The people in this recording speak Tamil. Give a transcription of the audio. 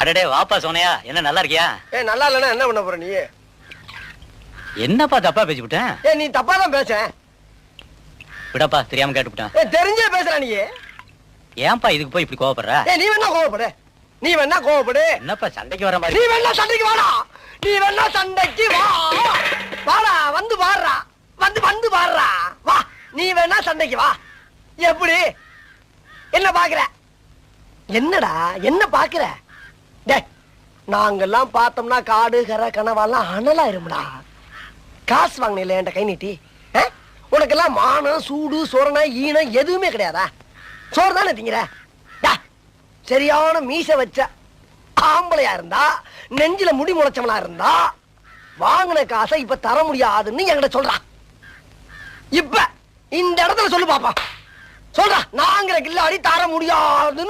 அடடே வாப்பா சோனையா, என்ன நல்லா இருக்கியா? நல்லா இல்லன்னா என்ன பண்ண போற நீ? என்னப்பா தப்பா பேசிவிட்டேன்? நீ தப்பா தான் பேச. விடப்பா, தெரியாம கேட்டுவிட்டேன். தெரிஞ்சே பேசுற நீ. ஏன்பா இதுக்கு போய் இப்படி கோவப்படுற? நீ வேணா கோவப்படு, நீ வேணா கோவப்படு. என்னப்பா சண்டைக்கு வர மாதிரி? நீ வேணா சண்டைக்கு வாடா, நீ வேணா சண்டைக்கு வா. வாடா, வந்து பாடுறா, வந்து பாடுறா, வா. நீ வேணா சண்டைக்கு வா. எப்படி? என்ன பாக்குற? என்னடா என்ன பாக்குற? நாங்கெல்லாம் பார்த்தோம்னா காடு கரை கனவாலாம் அனலாயிரும்டா. காசு வாங்கின என்கிட்ட கை நீட்டி. உனக்கெல்லாம் மானம் சூடு சொரணை ஈனம் எதுவுமே கிடையாதா? சோறு தானே திங்கிற? சரியான மீச வச்ச ஆம்பளையா இருந்தா, நெஞ்சில முடி முளைச்சவனா இருந்தா, வாங்கின காசை இப்ப தர முடியாதுன்னு என்கிட்ட சொல்றான். இப்ப இந்த இடத்துல சொல்லு பாப்பா, சொல்றா. நாங்கிற கில்லாடி தர முடியாதுன்னு